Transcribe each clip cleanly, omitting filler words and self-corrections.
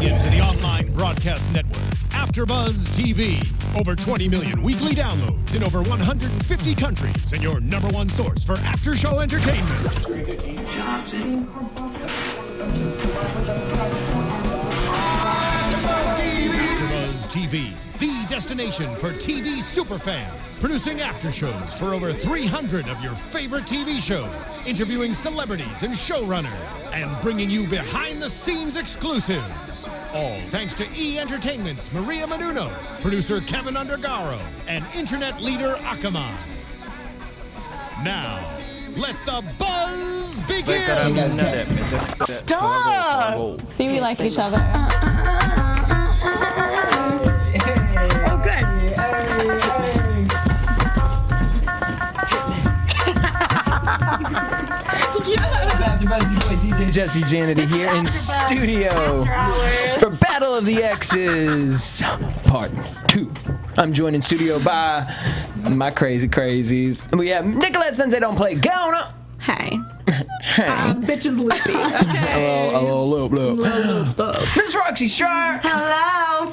Tuning in to the online broadcast network, AFTERBUZZ TV. Over 20 million weekly downloads in over 150 countries, and your #1 source for after-show entertainment. AFTERBUZZ TV, the destination for TV superfans. Producing aftershows for over 300 of your favorite TV shows. Interviewing celebrities and showrunners. And bringing you behind-the-scenes exclusives. All thanks to E! Entertainment's Maria Menounos, producer Kevin Undergaro, and internet leader Akamai. Now, let the buzz begin! Stop! See, we like each other. Oh, good. Jesse Janedy here in studio for Battle of the Exes Part 2. I'm joined in studio by my crazy crazies. We have Nicolette Gaona. Hey. Hey. Bitch is loopy. Okay. Hello. Miss Roxy Striar. Hello.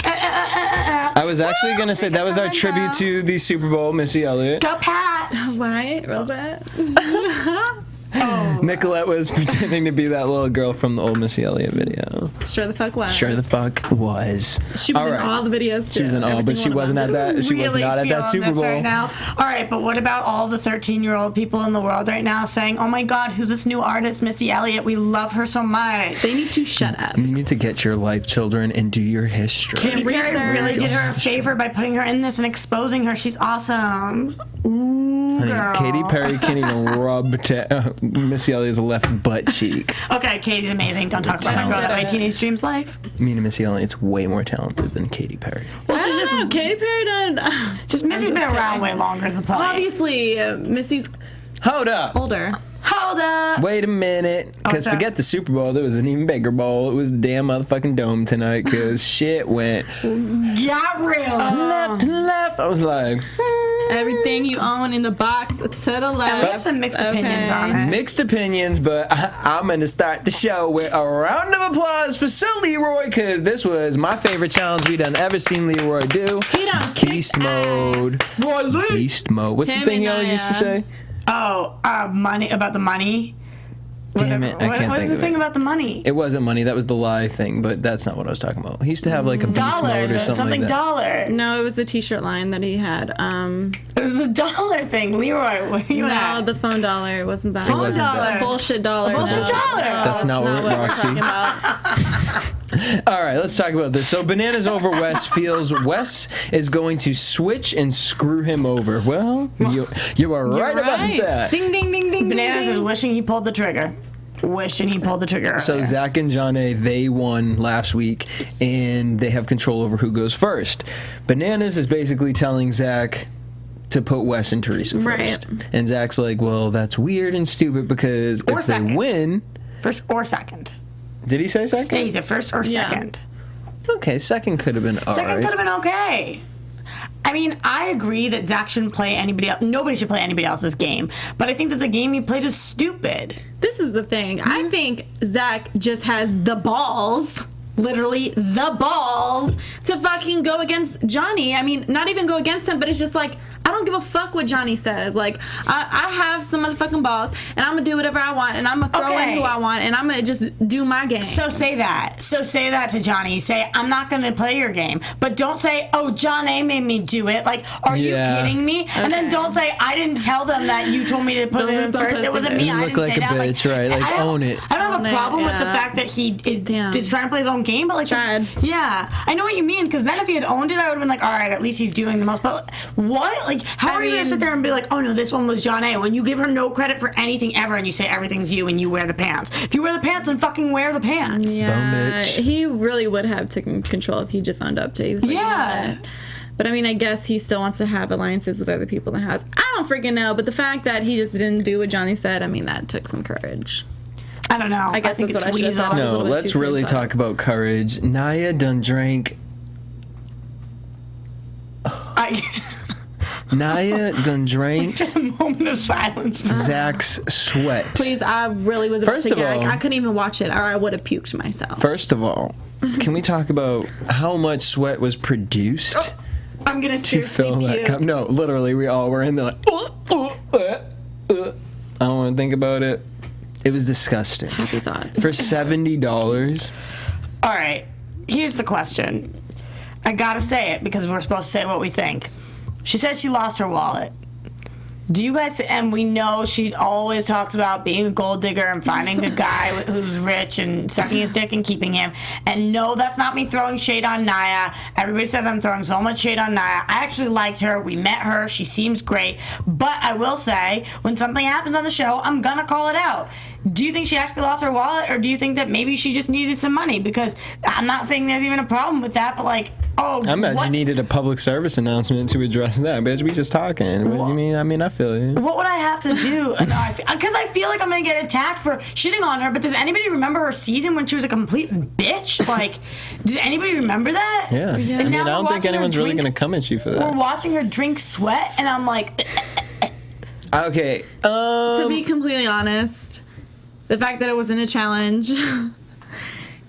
I was actually going to say that was our tribute to the Super Bowl, Missy Elliott. Go Pats. Right? Was it? Nicolette was pretending to be that little girl from the old Missy Elliott video. Sure the fuck was. Sure the fuck was. She was in all the videos too. She was in all, but she wasn't at that. She was not at that Super Bowl. Right now. All right, but what about all the 13-year-old people in the world right now saying, "Oh my God, who's this new artist, Missy Elliott? We love her so much." They need to shut up. You need to get your life, children, and do your history. Katy Perry really did her a favor by putting her in this and exposing her. She's awesome. Ooh, Honey, girl. Katy Perry can't even rub Missy Elliott's left butt cheek. Okay, Katie's amazing. Don't talk about her. Go that way. Teenage Dream's life. Me and Missy Elliott's way more talented than Katy Perry. Well, I don't know. Katy Perry done. Just Missy's been around way longer is the point. Obviously, Missy's Hold up. older. Hold up. Wait a minute. Because forget the Super Bowl. There was an even bigger bowl. It was the damn motherfucking dome tonight because shit went Got real. left to left. I was like, Everything you own in the box to the left. We have some mixed opinions on it. mixed opinions, but I'm going to start the show with a round of applause for Sir Leroy because this was my favorite challenge we done ever seen Leroy do. He done Beast mode. Beast mode. What's the thing you always used to say? Oh, money, about the money. Damn it, I can't What think is the of thing it. about the money? It wasn't money. That was the lie thing, but that's not what I was talking about. He used to have like a beast mode or something like that. Dollar. No, it was the t-shirt line that he had. The dollar thing, Leroy. What are you at? The phone dollar. It wasn't that. It wasn't that. The bullshit dollar. Bullshit dollar. That's not what we're Roxy. talking about. All right, let's talk about this. So Bananas over Wes feels Wes is going to switch and screw him over. Well, you are right about that. Ding, ding, ding, ding. Bananas ding, is wishing he pulled the trigger. Wishing he pulled the trigger. So earlier. Zach and Janedy, they won last week, and they have control over who goes first. Bananas is basically telling Zach to put Wes and Teresa first. Right. And Zach's like, well, that's weird and stupid because Or if second. they win... First or second. Did he say second? Yeah, he said first or second. Okay, second could have been all Second right. could have been okay. I mean, I agree that Zach shouldn't play anybody else. Nobody should play anybody else's game. But I think that the game he played is stupid. This is the thing. I think Zach just has the balls, literally the balls, to fucking go against Johnny. I mean, not even go against him, but it's just like, I don't give a fuck what Johnny says. Like, I have some motherfucking balls, and I'm gonna do whatever I want, and I'm gonna throw in who I want, and I'm gonna just do my game. So say that. So say that to Johnny. Say, I'm not gonna play your game. But don't say, oh, John A made me do it. Like, are you kidding me? And then don't say, I didn't tell them that you told me to put it in first. It wasn't me. You I look didn't like say a that. bitch, right? Like, own it. I don't have a problem with the yeah. fact that he is trying to play his own game, but like, yeah, I know what you mean. Because then if he had owned it, I would have been like, all right, at least he's doing the most. But what? Like, how are you gonna sit there and be like, oh no, this one was John A, when you give her no credit for anything ever and you say everything's you and you wear the pants? If you wear the pants, then fucking wear the pants. Yeah, he really would have taken control if he just owned up to it. He was like, yeah. You know what? But I mean, I guess he still wants to have alliances with other people in the house. I don't freaking know. But the fact that he just didn't do what Johnny said, I mean, that took some courage. I don't know. I guess think that's what it's I should have weasel. said. No, let's really talk about courage. Naya done drank A moment of silence for Zach's sweat. Please, I really was about First to of gag. all- I couldn't even watch it, or I would have puked myself. First of all, can we talk about how much sweat was produced I'm gonna to seriously fill that puke. cup? No, literally, we all were in there like, I don't want to think about it. It was disgusting. Happy thoughts. For $70. All right, here's the question. I gotta say it because we're supposed to say what we think. She says she lost her wallet. Do you guys, and we know she always talks about being a gold digger and finding a guy who's rich and sucking his dick and keeping him. And no, that's not me throwing shade on Naya. Everybody says I'm throwing so much shade on Naya. I actually liked her. We met her. She seems great. But I will say, when something happens on the show, I'm gonna call it out. Do you think she actually lost her wallet, or do you think that maybe she just needed some money? Because I'm not saying there's even a problem with that, but like, oh, I imagine what? you needed a public service announcement to address that. Bitch, we just talking. What do you mean? I mean, I feel you. What would I have to do? Because I feel like I'm going to get attacked for shitting on her, but does anybody remember her season when she was a complete bitch? Like, does anybody remember that? Yeah. And I mean, now I don't we're think watching her anyone's really drink- going to come at you for We're that. watching her drink sweat, and I'm like, Okay. To be completely honest, the fact that it wasn't a challenge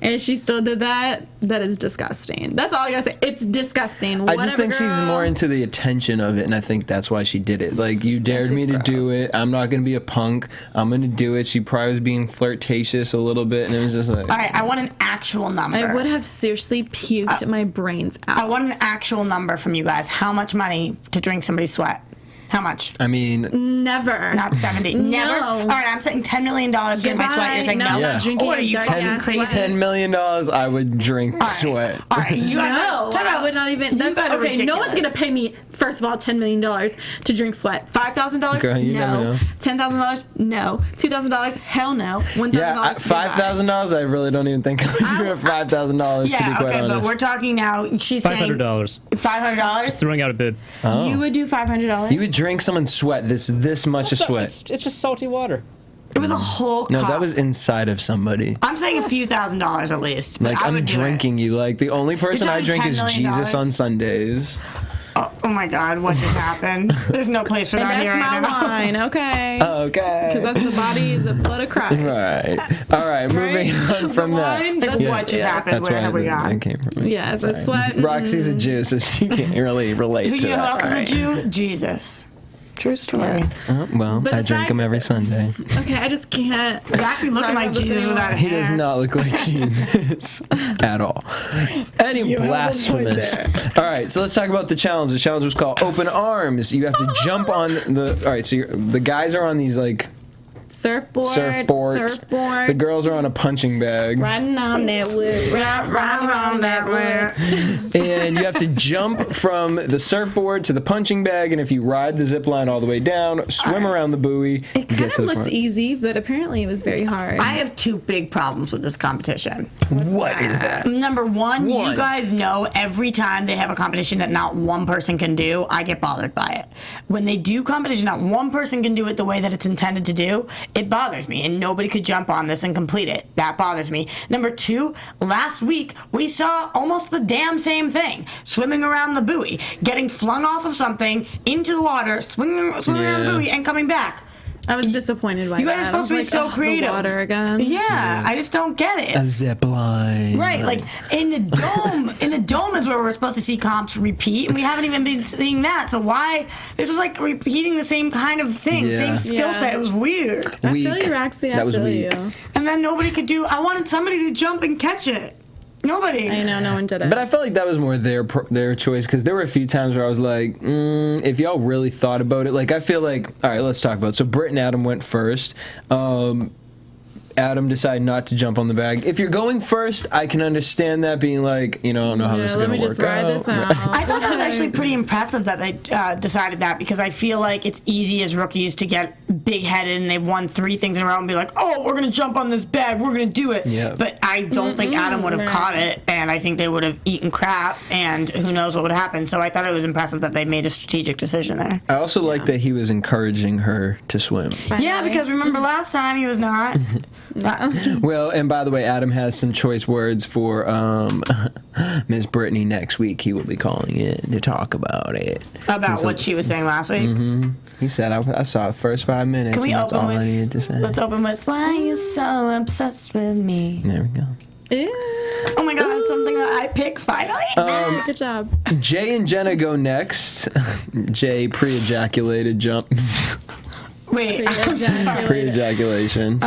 and she still did that is disgusting. That's all I gotta say. It's disgusting. I just think she's girl. more into the attention of it, and I think that's why she did it. Like, you dared me to do it. I'm not going to be a punk. I'm going to do it. She probably was being flirtatious a little bit, and it was just like... all right, I want an actual number. I would have seriously puked my brains out. I want an actual number from you guys. How much money to drink somebody's sweat? How much? I mean... Never. Not 70. Never? No. All right, I'm saying $10 million to drink my sweat. You're saying no? I'm Yeah. not drinking What are a you, dirty fucking ass crazy? sweat. $10 million, I would drink sweat. All right, you guys No, talk about, I would not even. You That's, guys are okay, no one's ridiculous. gonna pay me. First of all, $10 million to drink sweat. $5,000? Girl, you never No. know. $10,000? No. $2,000? Hell no. $1,000? Yeah, $5,000, I really don't even think I would do it $5,000, to be Yeah, quite okay, honest. but we're talking now. She's saying $500. $500. Throwing out a bid. You would do $500? You would drink someone's sweat, this much of sweat. It's just salty water. It was a whole No, cup. that was inside of somebody. I'm saying a few $1,000s at least. but Like, I I'm would do it. drinking you. Like, the only person I talking drink $10 is million? Jesus on Sundays. Oh my God, what just happened? There's no place for And that that's here right my now. wine, okay? Okay. Because that's the body, the blood of Christ. Right. All right, moving on from The that. wine, Like, that's what just happened? That's Where why have we it gone? came from. Yeah, it's a sweat. Roxy's a Jew, so she can't really relate Who to you know who that. else is a Jew? Jesus. True story. Well, But I the drink fact- them every Sunday. Okay, I just can't. Exactly looking Talk like about this Jesus anymore. without a He does hair. not look like Jesus at all. Any blasphemous. All right, so let's talk about the challenge. The challenge was called Open Arms. You have to jump on the. All right, so the guys are on these like Surfboard. The girls are on a punching bag, Riding on that wood. Round around that way. and you have to jump from the surfboard to the punching bag. And if you ride the zip line all the way down, swim around the buoy, It get kind to of the looked front. easy, but apparently it was very hard. I have two big problems with this competition. What is that? Number one, One. you guys know every time they have a competition that not one person can do, I get bothered by it. When they do competition, not one person can do it the way that it's intended to do, it bothers me. And nobody could jump on this and complete it. That bothers me. Number two, last week we saw almost the damn same thing. Swimming around the buoy, getting flung off of something into the water, swinging around the Yeah. buoy, and coming back. I was disappointed by You that. guys are I supposed was to be like, so "Ugh, creative. The water again. Yeah, I just don't get it. A zip line. Right, like in the dome is where we're supposed to see comps repeat, and we haven't even been seeing that. So why? This was like repeating the same kind of thing, Yeah. same skill Yeah. set. It was weird. I Weak. feel you, Roxy. I That was feel weak. you. And then nobody could do. I wanted somebody to jump and catch it. Nobody. I know, no one did it. But I felt like that was more their choice, because there were a few times where I was like, if y'all really thought about it, like I feel like, all right, let's talk about it. So Britt and Adam went first. Adam decided not to jump on the bag. If you're going first, I can understand that being like, I don't know how this is let going me to work just ride out. this out. I thought that was actually pretty impressive that they decided that, because I feel like it's easy as rookies to get big-headed and they've won 3 things in a row and be like, oh, we're going to jump on this bag, we're going to do it. Yeah. But I don't think Adam would have right. caught it, and I think they would have eaten crap, and who knows what would happen. So I thought it was impressive that they made a strategic decision there. I also like that he was encouraging her to swim. Yeah, because remember last time he was not. Well, and by the way, Adam has some choice words for Miss Brittany next week. He will be calling in to talk about it. About what she was saying last week? Mm-hmm. He said, I saw the first 5 minutes, and that's all I needed to say. Let's open with, why are you so obsessed with me? There we go. Ew. Oh my God, that's something that I pick finally. Good job. Jay and Jenna go next. Jay pre-ejaculated jump. Wait, Pre-ejaculation.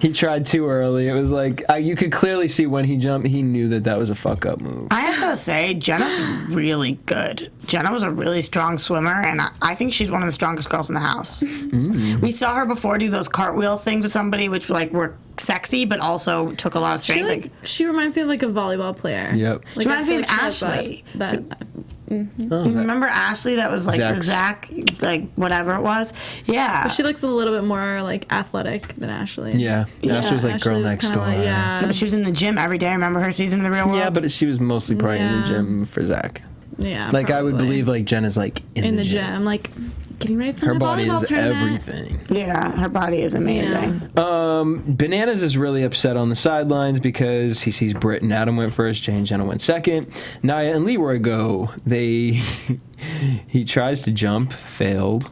He tried too early. It was like, you could clearly see when he jumped, he knew that was a fuck-up move. I have to say, Jenna's really good. Jenna was a really strong swimmer, and I think she's one of the strongest girls in the house. Mm. We saw her before do those cartwheel things with somebody, which were sexy, but also took a lot of strength. She reminds me of like a volleyball player. Yep. She reminds me of Ashley. Mm-hmm. You remember Ashley? That was like Zach, like whatever it was. Yeah. But she looks a little bit more like athletic than Ashley. Yeah. Ashley was like Girl Next Door. Like, yeah, but she was in the gym every day. Remember her season of The Real World? Yeah, but she was mostly probably in the gym for Zach. Yeah. Like probably. I would believe like Jenna's like in the gym. Like getting ready for her the body volleyball is tournament. everything. Yeah, her body is amazing. Yeah. Bananas is really upset on the sidelines because he sees Britt and Adam went first, Jay and Jenna went second. Nia and Leroy go. He tries to jump, failed,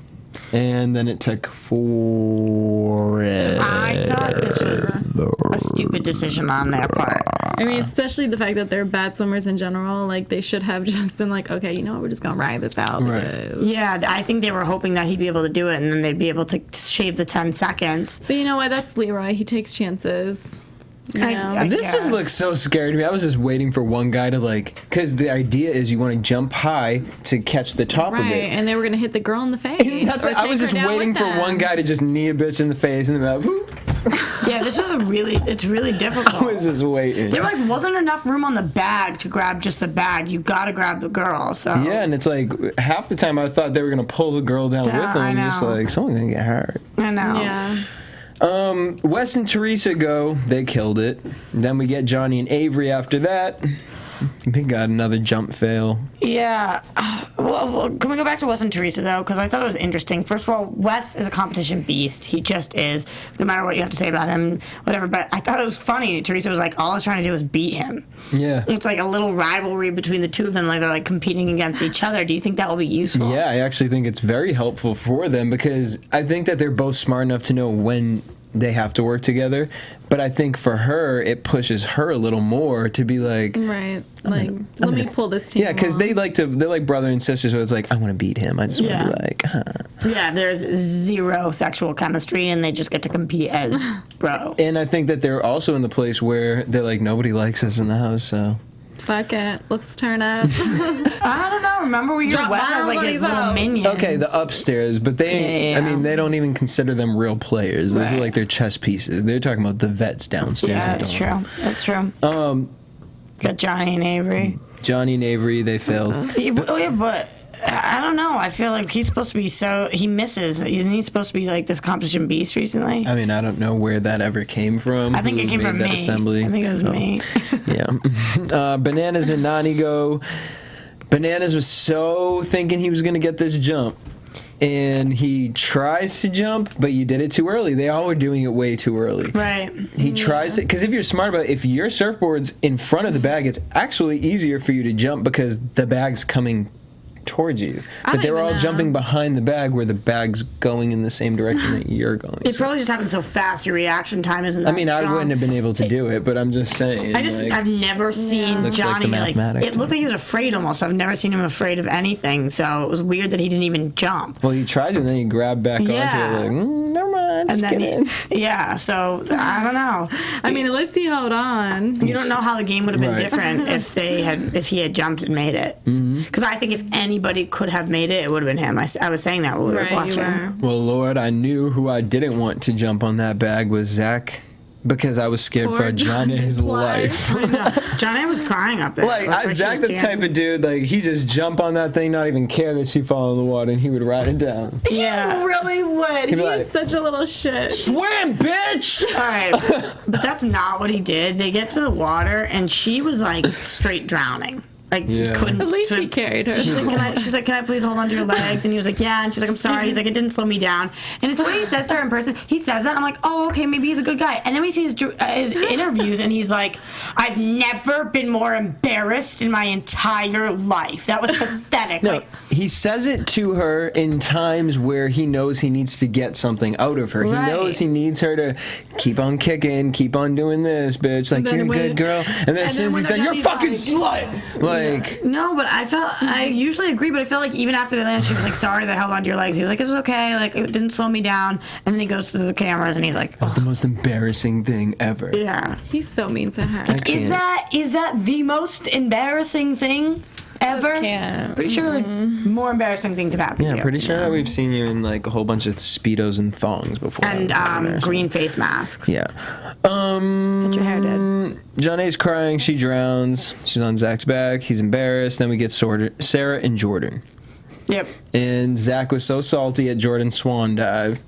and then it took forever. I thought this was a stupid decision on their part. I mean, especially the fact that they're bad swimmers in general. Like, they should have just been like, okay, you know what, we're just going to ride this out. Right. Yeah, I think they were hoping that he'd be able to do it, and then they'd be able to shave the 10 seconds. But you know what? That's Leroy. He takes chances. This just looks so scary to me. I was just waiting for one guy to because the idea is you want to jump high to catch the top of it. Right, and they were going to hit the girl in the face. I was just waiting for one guy to just knee a bitch in the face and then Yeah, this was it's really difficult. I was just waiting. There wasn't enough room on the bag to grab just the bag. You gotta grab the girl, so. Yeah, and it's like half the time I thought they were going to pull the girl down with them. I know. Just like, someone's going to get hurt. I know. Yeah. Wes and Teresa go. They killed it. Then we get Johnny and Avery after that. We got another jump fail. Yeah. Well, can we go back to Wes and Teresa, though? Because I thought it was interesting. First of all, Wes is a competition beast. He just is. No matter what you have to say about him, whatever. But I thought it was funny. Teresa was like, all I was trying to do was beat him. Yeah. It's like a little rivalry between the two of them. Like, they're like competing against each other. Do you think that will be useful? Yeah, I actually think it's very helpful for them because I think that they're both smart enough to know when they have to work together, but I think for her it pushes her a little more to be like, right, like let me pull this team. Yeah, because they're like brother and sister, so it's like I want to beat him. I just want to be like, Yeah, there's zero sexual chemistry, and they just get to compete as bro. And I think that they're also in the place where they're like nobody likes us in the house, so. Fuck it. Let's turn up. I don't know. Remember we heard Wes has like his little minions. Okay, the upstairs, but they I mean, they don't even consider them real players. Those are like their chess pieces. They're talking about the vets downstairs. Yeah, that's true. That's true. Got Johnny and Avery. Johnny and Avery, they failed. But I don't know. I feel like he's supposed to be he misses. Isn't he supposed to be like this competition beast recently? I mean, I don't know where that ever came from. I think it came from me. Assembly. I think it was me. Yeah. Bananas and Nani go. Bananas was so thinking he was going to get this jump. And he tries to jump, but you did it too early. They all were doing it way too early. Right. He tries to, because if you're smart about it, if your surfboard's in front of the bag, it's actually easier for you to jump because the bag's coming towards you. But they were all jumping behind the bag where the bag's going in the same direction that you're going. It probably just happened so fast, your reaction time isn't that strong. I wouldn't have been able to do it, but I'm just saying. I've never seen Johnny, it looked like he was afraid almost. I've never seen him afraid of anything, so it was weird that he didn't even jump. Well, he tried to, and then he grabbed back onto it, like, never mind, just get in. Yeah, so, I don't know. I mean, at least he held on. You don't know how the game would have been different if he had jumped and made it. Because I think if anybody could have made it, it would have been him. I was saying that when we were watching. Well, Lord, I knew who I didn't want to jump on that bag was Zach. Because I was scared for Johnny's life. Johnny was crying up there. Zach the type of dude, he just jump on that thing, not even care that she fall in the water, and he would ride it down. Yeah. He really would. He's such a little shit. Swim, bitch! All right. But that's not what he did. They get to the water, and she was, straight drowning. like couldn't. At least he carried her. She's like, can I please hold on to your legs? And he was like, yeah. And she's like, I'm sorry. He's like, it didn't slow me down. And it's the way he says to her in person. He says that. I'm like, oh, okay, maybe he's a good guy. And then we see his interviews, and he's like, I've never been more embarrassed in my entire life. That was pathetic. No, he says it to her in times where he knows he needs to get something out of her. Right. He knows he needs her to keep on kicking, keep on doing this, bitch. Like, you're a good girl. And then as soon as he said, you're a fucking slut. Like, no, but I usually agree, but I felt like even after they landed, she was like, sorry that I held onto your legs. He was like, it was okay. Like, it didn't slow me down. And then he goes to the cameras and he's like, oh. The most embarrassing thing ever. Yeah. He's so mean to her. Is that the most embarrassing thing ever? Pretty sure more embarrassing things have happened. Yeah, pretty sure we've seen you in like a whole bunch of Speedos and thongs before. And green face masks. Yeah. Get your hair did. Jonay's crying. She drowns. She's on Zach's back. He's embarrassed. Then we get Sarah and Jordan. Yep. And Zach was so salty at Jordan's swan dive.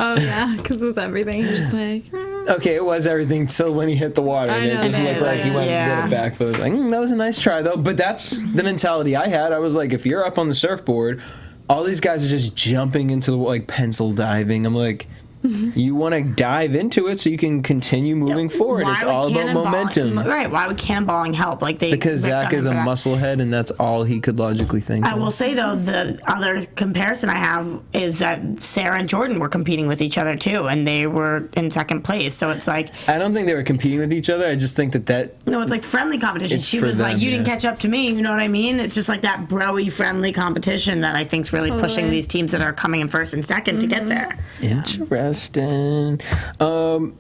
Oh, yeah, because it was everything. He was like... Okay, it was everything till when he hit the water. And it just looked like he went and did a backflip. Like, that was a nice try, though. But that's the mentality I had. I was like, if you're up on the surfboard, all these guys are just jumping into the, like, pencil diving. I'm like... You want to dive into it so you can continue moving forward. It's all about momentum. Right. Why would cannonballing help? Because Zach is a musclehead and that's all he could logically think of. I will say, though, the other comparison I have is that Sarah and Jordan were competing with each other, too, and they were in second place. So it's like... I don't think they were competing with each other. I just think that... No, it's like friendly competition. She was like, you didn't catch up to me. You know what I mean? It's just like that bro-y friendly competition that I think is really pushing these teams that are coming in first and second to get there. Interesting. So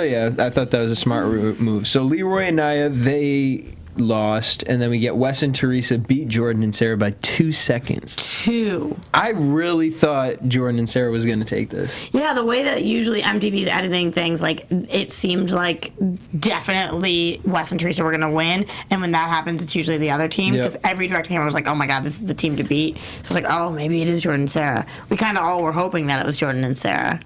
yeah, I thought that was a smart move. So Leroy and Naya, they lost, and then we get Wes and Teresa beat Jordan and Sarah by 2 seconds. 2. I really thought Jordan and Sarah was going to take this. Yeah, the way that usually MTV's editing things, like, it seemed like definitely Wes and Teresa were going to win, and when that happens, it's usually the other team, because every direct camera was like, oh my god, this is the team to beat. So it's like, oh, maybe it is Jordan and Sarah. We kind of all were hoping that it was Jordan and Sarah.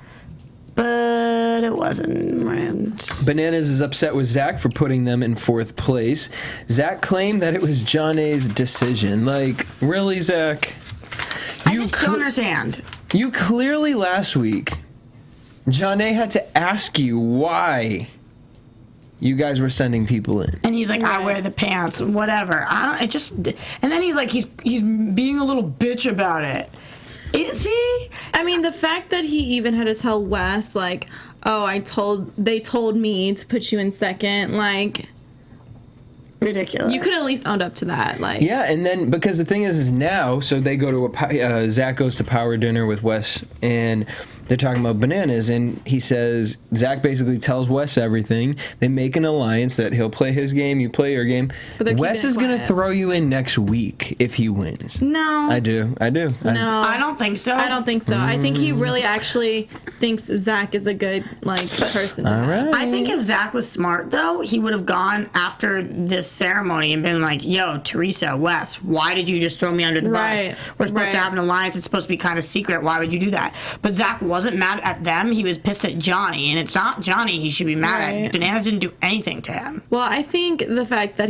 But it wasn't. Right. Bananas is upset with Zach for putting them in 4th place. Zach claimed that it was Jonay's decision. Like, really, Zach? I just don't understand. You clearly last week, Jonay had to ask you why you guys were sending people in. And he's like, I wear the pants, whatever. And then he's like, he's being a little bitch about it. Is he? I mean, the fact that he even had to tell Wes, like, oh, they told me to put you in second, like, ridiculous. You could at least own up to that, like. Yeah, and then because the thing is now, so they go to Zach goes to power dinner with Wes, and they're talking about bananas, and he says, Zach basically tells Wes everything. They make an alliance that he'll play his game, you play your game. Wes is going to throw you in next week if he wins. No. I do. No. I don't think so. I don't think so. I think he really actually thinks Zach is a good, like, person to have. Right. I think if Zach was smart, though, he would have gone after this ceremony and been like, yo, Teresa, Wes, why did you just throw me under the bus? We're supposed to have an alliance. It's supposed to be kind of secret. Why would you do that? But Zach wasn't mad at them. He was pissed at Johnny, and it's not Johnny he should be mad at. Bananas didn't do anything to him. Well, I think the fact that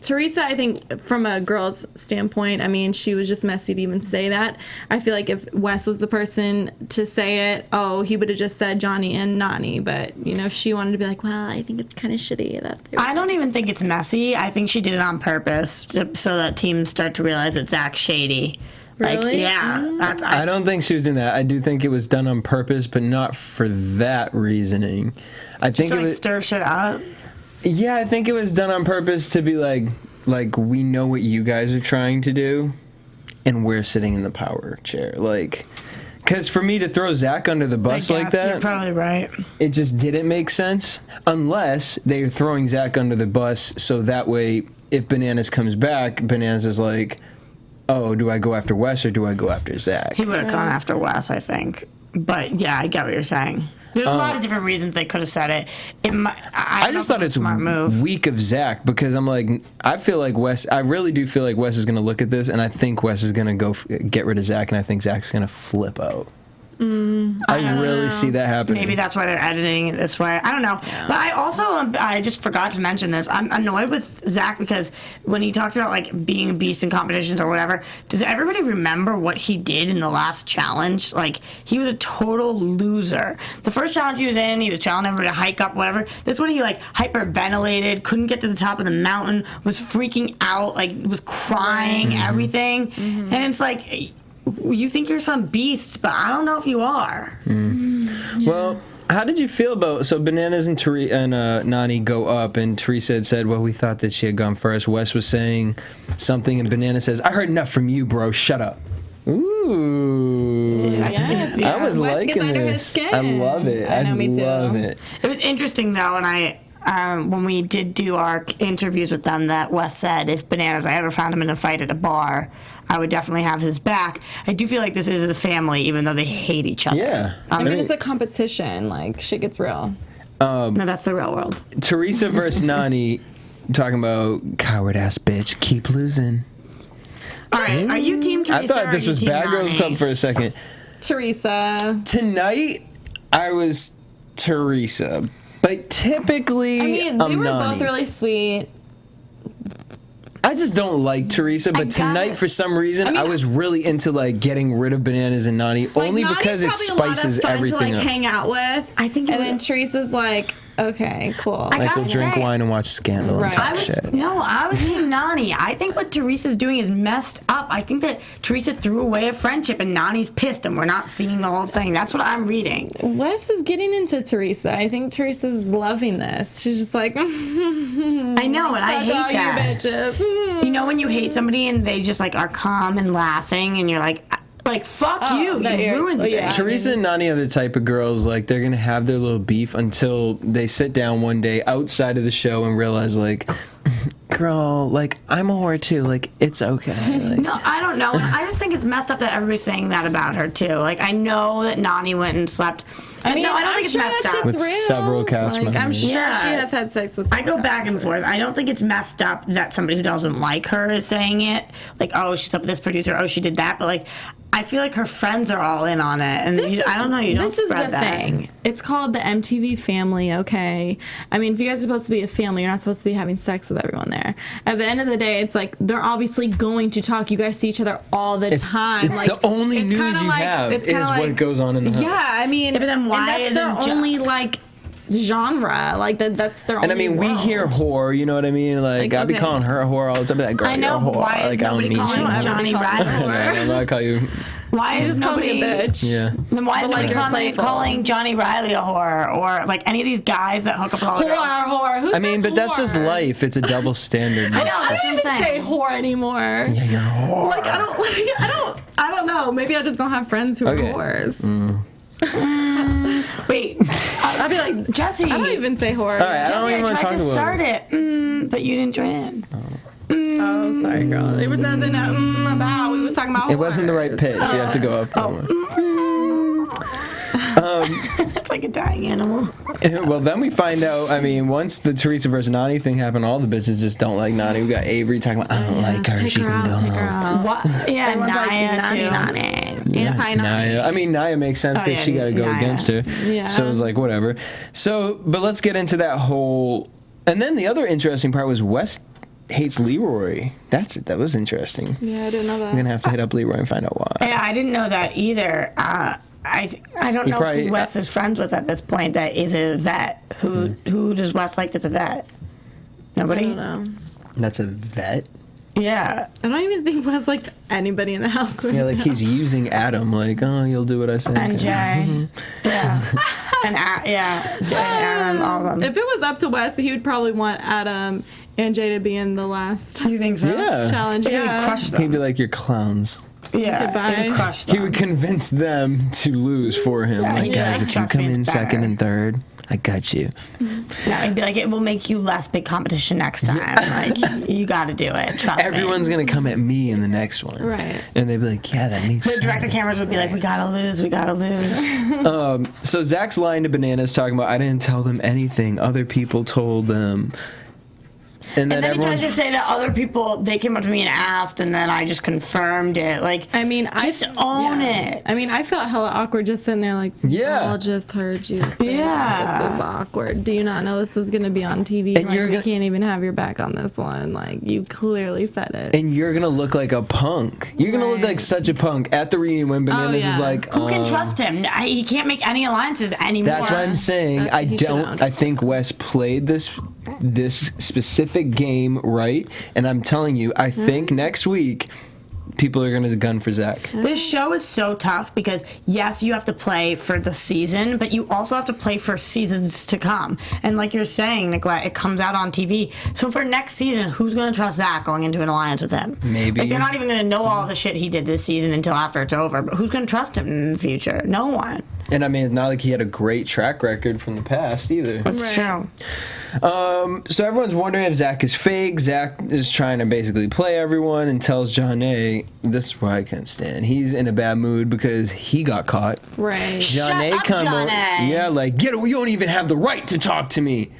Teresa, I think from a girl's standpoint, I mean, she was just messy to even say that. I feel like if Wes was the person to say it, he would have just said Johnny and Nani. But, she wanted to be like, well, I think it's kind of shitty that I don't even think it's messy. I think she did it on purpose so that teams start to realize that Zach's shady. Really? I don't think she was doing that. I do think it was done on purpose, but not for that reasoning. I think it was stir shit up. Yeah, I think it was done on purpose to be like we know what you guys are trying to do, and we're sitting in the power chair. Like, because for me to throw Zach under the bus like that, you're probably right. It just didn't make sense unless they're throwing Zach under the bus so that way, if Bananas comes back, Bananas is like, oh, do I go after Wes or do I go after Zach? He would have gone after Wes, I think. But, yeah, I get what you're saying. There's a lot of different reasons they could have said it. I just thought it's a smart move. Weak of Zach because I'm like, I really do feel like Wes is going to look at this, and I think Wes is going to go get rid of Zach, and I think Zach's going to flip out. I really see that happening. Maybe that's why they're editing it this way. I don't know. Yeah. But I also, I just forgot to mention this. I'm annoyed with Zach because when he talks about like being a beast in competitions or whatever, does everybody remember what he did in the last challenge? Like, he was a total loser. The first challenge he was in, he was challenging everybody to hike up, whatever. This one he like hyperventilated, couldn't get to the top of the mountain, was freaking out, like was crying, everything. And it's like, you think you're some beast, but I don't know if you are. Well, how did you feel about, so Bananas and Nani go up, and Teresa had said, well, we thought that she had gone first. Wes was saying something, and Banana says, I heard enough from you, bro. Shut up. Ooh. Yes, I was Wes liking this. I love it. I know, me too. Love it. It was interesting, though, and when we did do our interviews with them, that Wes said, if Bananas, I ever found him in a fight at a bar, I would definitely have his back. I do feel like this is a family, even though they hate each other. Yeah. I mean, it's a competition. Like, shit gets real. No, that's the real world. Teresa versus Nani, talking about coward-ass bitch, keep losing. All right, are you team Teresa? I thought this was Bad Girls Club for a second. Teresa. Tonight, I was Teresa. But typically, I mean, they were Nani. both really sweet. I just don't like Teresa, but tonight, for some reason, I was really into like getting rid of Bananas and Nani, only Nani's because it spices everything to, up. Hang out with. I think, and then Teresa's like, okay, cool. Like we'll drink wine and watch Scandal and talk shit. No, I was team Nani. I think what Teresa's doing is messed up. I think that Teresa threw away a friendship and Nani's pissed and we're not seeing the whole thing. That's what I'm reading. Wes is getting into Teresa. I think Teresa's loving this. She's just like, I know, and I hate that. You bitches. You know when you hate somebody and they just like are calm and laughing and you're like fuck you ruined it. Teresa and Nani are the type of girls, like, they're gonna have their little beef until they sit down one day outside of the show and realize, like, girl, like, I'm a whore too, like, it's okay. Like, no, I don't know. I just think it's messed up that everybody's saying that about her too. Like, I know that Nani went and slept. I don't think it's messed up. with several cast members. I'm sure she has had sex with I go back and forth. I don't think it's messed up that somebody who doesn't like her is saying it. Like, oh, she slept with this producer. Oh, she did that. But, like, I feel like her friends are all in on it. And I don't know. You don't spread that. This is the thing. It's called the MTV family, okay? I mean, if you guys are supposed to be a family, you're not supposed to be having sex with everyone there. At the end of the day, it's like they're obviously going to talk. You guys see each other all the time. It's like, the only news you have is what goes on in the house. Yeah, I mean, but then why that's their only, like, genre, like that's their and only I mean world. We hear whore, you know what I mean, like I'd be calling her a whore all the time, like, girl, I know, you're a whore. why is like, nobody calling Johnny Riley I call you why is nobody a bitch? Yeah. Then why is nobody calling Johnny Riley a whore or like any of these guys that hook up with all the girls? Whore. Who I mean, but whore? that's just life. It's a double standard. I know. I don't even say whore anymore. Yeah, you're a whore. Like I don't know. Maybe I just don't have friends who are whores. Wait, I'd be like, Jesse. I don't even say whore. All right, Jesse, I don't even want to talk tried to about start it, but you didn't join in. Oh, sorry, girl. It was nothing about. We was talking about. It wasn't the right pitch. You have to go up. It's like a dying animal. Well, then we find out. I mean, once the Teresa versus Nani thing happened, all the bitches just don't like Nani. We got Avery talking about, I don't like her. She can go home. What? Yeah, Naya too. Naya. I mean, Naya makes sense because she got to go against her. Yeah. So it was like whatever. So, but let's get into that whole. And then the other interesting part was Wes hates Leroy. That was interesting. Yeah, I didn't know that. I'm gonna have to hit up Leroy and find out why. Yeah, I didn't know that either. I don't know who Wes is friends with at this point that is a vet. Who does Wes like that's a vet? Nobody? I don't know. That's a vet? Yeah. I don't even think Wes likes anybody in the house right Yeah, like now. he's using Adam, like, oh, you'll do what I say. And Jay. Yeah. And Jay, Adam, all of them. If it was up to Wes, he would probably want Adam and Jay to be in the last You think so? Yeah. challenge. Yeah. He'd crush them. He'd be like, you're clowns. Yeah. Goodbye. He'd crush them. He would convince them to lose for him. Yeah, Like, he'd be guys, like, if you "Trust come me, in it's second better." and third, I got you. No, he'd be like, it will make you less big competition next time. Like, you got to do it. Trust me. Everyone's going to come at me in the next one. Right. And they'd be like, yeah, that makes The sense. director cameras would be like, we got to lose. We got to lose. So Zach's lying to Bananas talking about, I didn't tell them anything. Other people told them. And then he tries to say that other people, they came up to me and asked, and then I just confirmed it. Like, I mean, just own it. I mean, I felt hella awkward just sitting there like, Yeah. I just heard you say this is awkward. Do you not know this is going to be on TV? And like, we can't even have your back on this one. Like, you clearly said it. And you're going to look like a punk. You're going to look like such a punk at the reunion when Bananas is like... Who can trust him? He can't make any alliances anymore. That's what I'm saying. I think Wes played this specific game right, and I'm telling you, I think next week people are gonna gun for Zach. This show is so tough because yes, you have to play for the season, but you also have to play for seasons to come. And like you're saying, Nicolette, it comes out on TV. So for next season, who's gonna trust Zach going into an alliance with him? Maybe. Like, they're not even gonna know all the shit he did this season until after it's over. But who's gonna trust him in the future? No one. And I mean, it's not like he had a great track record from the past either. That's true. So everyone's wondering if Zach is fake. Zach is trying to basically play everyone and tells Janedy, this is why I can't stand. He's in a bad mood because he got caught. Right. Janedy comes over. Yeah, like, you don't even have the right to talk to me.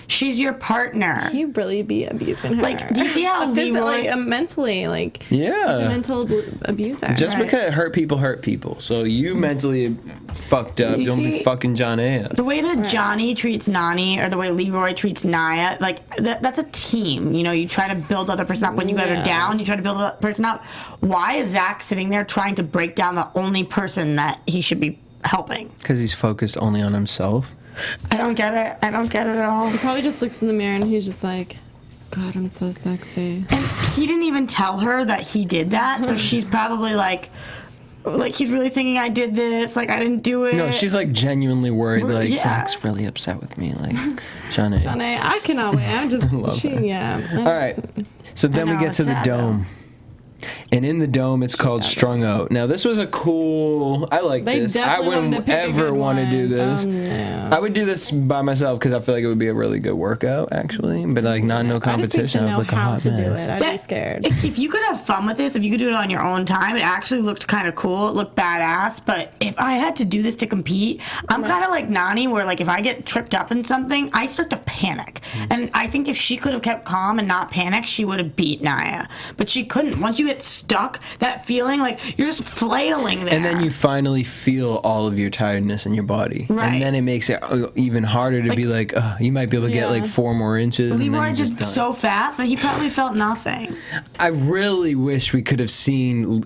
She's your partner. He really be abusing her. Like, do you see how Leroy... mentally, like... Yeah. He's a mental abuser. Just because hurt people. So you mentally fucked up. Don't be fucking Janedy up. The way that Johnny treats Nany or the way Leroy treats Naya, like, that's a team. You know, you try to build the other person up. When you guys are down, you try to build the other person up. Why is Zach sitting there trying to break down the only person that he should be helping? Because he's focused only on himself. I don't get it. I don't get it at all. He probably just looks in the mirror and he's just like, God, I'm so sexy. And he didn't even tell her that he did that, so she's probably like he's really thinking I did this, like I didn't do it. No, she's like genuinely worried, like Zach's really upset with me, like Janedy. I cannot wait. I'm just, All right, so then we get to the dome. And in the dome, it's called Strung Out. Now, this was a cool... I like this. I wouldn't ever want to do this. I would do this by myself because I feel like it would be a really good workout, actually. But, like, no competition. I would look how to do it. I'd be scared. If you could have fun with this, if you could do it on your own time, it actually looked kind of cool. It looked badass. But if I had to do this to compete, I'm kind of like Nany, where, like, if I get tripped up in something, I start to panic. And I think if she could have kept calm and not panicked, she would have beat Naya. But she couldn't. Once you get stuck, that feeling like you're just flailing there. And then you finally feel all of your tiredness in your body. Right. And then it makes it even harder to be like, you might be able to get like 4 more inches. Leroy just so fast that he probably felt nothing. I really wish we could have seen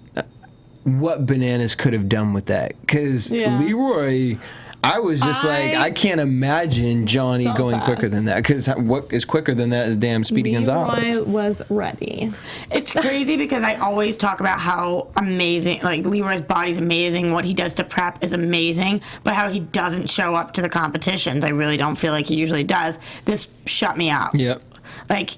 what Bananas could have done with that. Because Leroy... I was just I can't imagine Johnny going quicker than that. Because what is quicker than that is damn Speedy Gonzalez. Leroy was ready. It's crazy because I always talk about how amazing, like, Leroy's body's amazing. What he does to prep is amazing. But how he doesn't show up to the competitions, I really don't feel like he usually does. This shut me up. Yep. Like,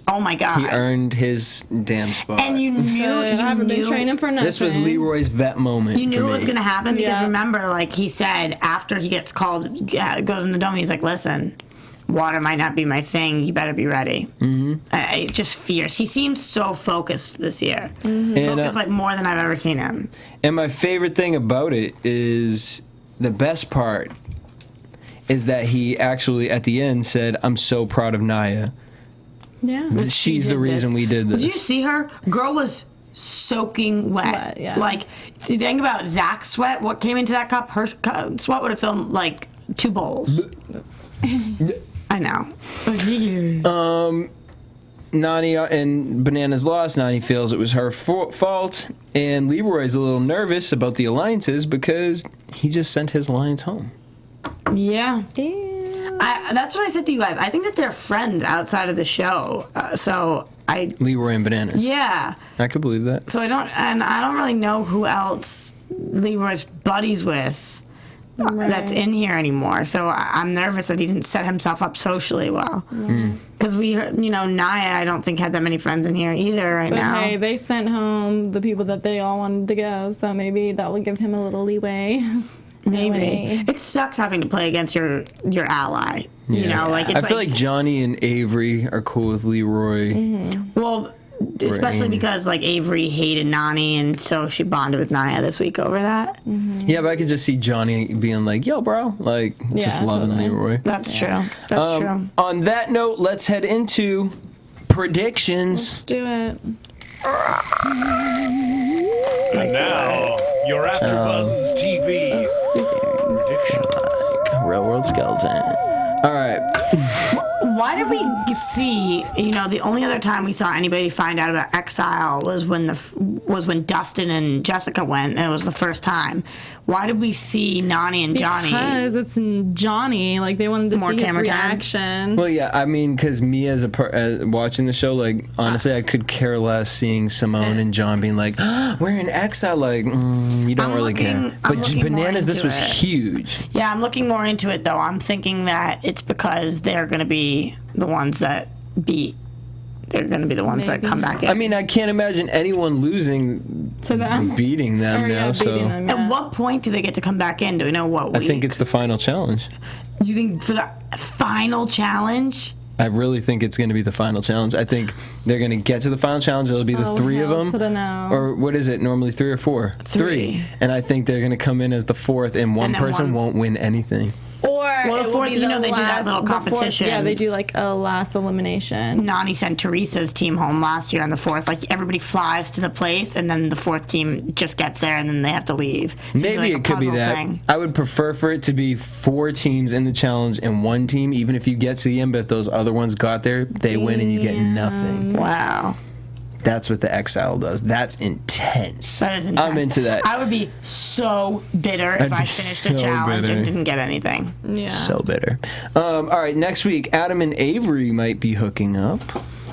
oh my God. He earned his damn spot. And you knew. I haven't been training for nothing. This was Leroy's vet moment. You knew it was going to happen because remember, like he said, after he gets called, goes in the dome, he's like, listen, water might not be my thing. You better be ready. Mm-hmm. Just fierce. He seems so focused this year. Mm-hmm. Focused like more than I've ever seen him. And my favorite thing about it is the best part is that he actually, at the end, said, I'm so proud of Naya. Yeah. She's the reason we did this. Did you see her? Girl was soaking wet. Like, if you think about Zach's sweat, what came into that cup, her sweat would have filled, like, 2 bowls. I know. Nany and Bananas lost. Nany feels it was her fault. And Leroy's a little nervous about the alliances because he just sent his alliance home. Yeah. That's what I said to you guys. I think that they're friends outside of the show. Leroy and Bananas. Yeah. I could believe that. So I don't really know who else Leroy's buddies with that's in here anymore. So I'm nervous that he didn't set himself up socially well. Because Naya, I don't think had that many friends in here either now. Hey, they sent home the people that they all wanted to go, so maybe that will give him a little leeway. Maybe. It sucks having to play against your ally. You know, like it's I feel like Johnny and Avery are cool with Leroy. Mm-hmm. Well, Especially because like Avery hated Nany, and so she bonded with Nia this week over that. Mm-hmm. Yeah, but I could just see Johnny being like, "Yo, bro," like just loving totally. Leroy. That's true. That's true. On that note, let's head into predictions. Let's do it. And now, your AfterBuzz TV predictions. Real World Skeleton. All right. Why did we see? The only other time we saw anybody find out about Exile was when Dustin and Jessica went, and it was the first time. Why did we see Nany and Johnny? Because it's Johnny. Like, they wanted to More see his camera time? reaction. Well, yeah, I mean, because me as watching the show, like, honestly, I could care less seeing Simone and John being like, we're in Exile. Like, you don't really care. But Bananas, this was huge. Yeah, I'm looking more into it, though. I'm thinking that it's because they're going to be the ones that beat. They're going to be the ones that come back in. I mean, I can't imagine anyone losing to them, beating them now. Beating them, At what point do they get to come back in? Do we know what week? I think it's the final challenge. You think for the final challenge? I really think it's going to be the final challenge. I think they're going to get to the final challenge. It'll be the three of them. Or what is it? Normally 3 or 4? 3. And I think they're going to come in as the 4th, and one person won't win anything. Or the fourth, they do that little competition. They do like a last elimination. Nany sent Teresa's team home last year on the 4th. Like, everybody flies to the place, and then the 4th team just gets there, and then they have to leave. So maybe it could be that. I would prefer for it to be 4 teams in the challenge and 1 team, even if you get to the end, but if those other ones got there, they win and you get nothing. Wow. That's what the Exile does. That's intense. That is intense. I'm into that. I would be so bitter if I finished the challenge and didn't get anything. Yeah. So bitter. All right, next week, Adam and Avery might be hooking up.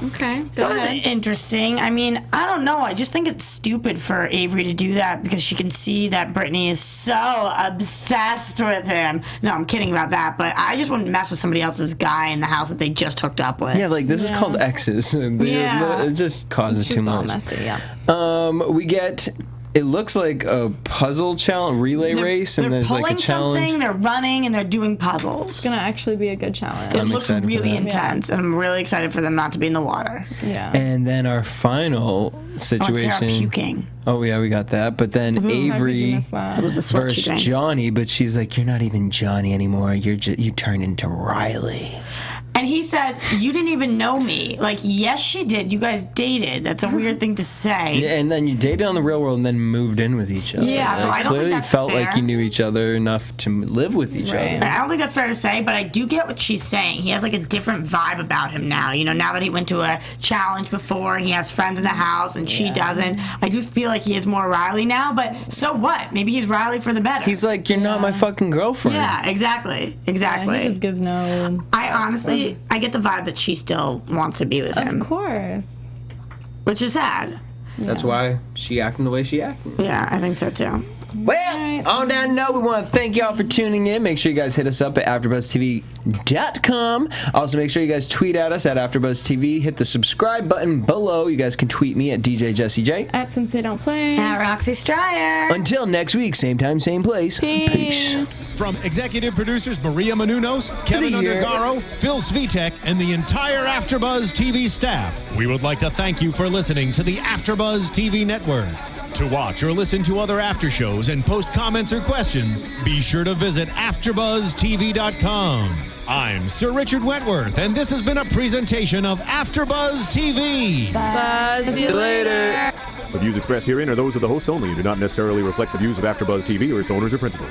Okay, that was interesting. I mean, I don't know. I just think it's stupid for Avery to do that because she can see that Brittany is so obsessed with him. No, I'm kidding about that, but I just wouldn't mess with somebody else's guy in the house that they just hooked up with. Yeah, like this is called Exes. It just causes too much. Messy, yeah. We get. It looks like a puzzle challenge, relay race, and there's like a challenge. Something, they're running, and they're doing puzzles. It's gonna actually be a good challenge. It looks really intense, and I'm really excited for them not to be in the water. Yeah. And then our final situation. Sarah puking. Oh yeah, we got that. But then Avery versus Johnny, but she's like, "You're not even Johnny anymore. You turn into Riley." And he says, "You didn't even know me." Like, yes, she did. You guys dated. That's a weird thing to say. Yeah, and then you dated on the real world and then moved in with each other. Yeah, so I don't clearly think that's felt fair. like you knew each other enough to live with each other. I don't think that's fair to say, but I do get what she's saying. He has like a different vibe about him now. Now that he went to a challenge before and he has friends in the house and she doesn't, I do feel like he is more Riley now, but so what? Maybe he's Riley for the better. He's like, "You're not my fucking girlfriend." Yeah, exactly. Yeah, he just gives no... I honestly, I get the vibe that she still wants to be with him. Of course. Which is sad. That's why she acting the way she acting. Yeah, I think so too. Well, on that note, we want to thank y'all for tuning in. Make sure you guys hit us up at AfterBuzzTV.com. Also, make sure you guys tweet at us at AfterBuzzTV. Hit the subscribe button below. You guys can tweet me at DJ Jesse J. At Sensei Don't Play. At Roxy Striar. Until next week, same time, same place. Peace. From executive producers Maria Menounos, Kevin Undergaro, Phil Svitek, and the entire AfterBuzz TV staff, we would like to thank you for listening to the AfterBuzz TV network. To watch or listen to other after shows and post comments or questions, be sure to visit AfterBuzzTV.com. I'm Sir Richard Wentworth, and this has been a presentation of AfterBuzz TV. Buzz. See you later. The views expressed herein are those of the hosts only and do not necessarily reflect the views of AfterBuzz TV or its owners or principals.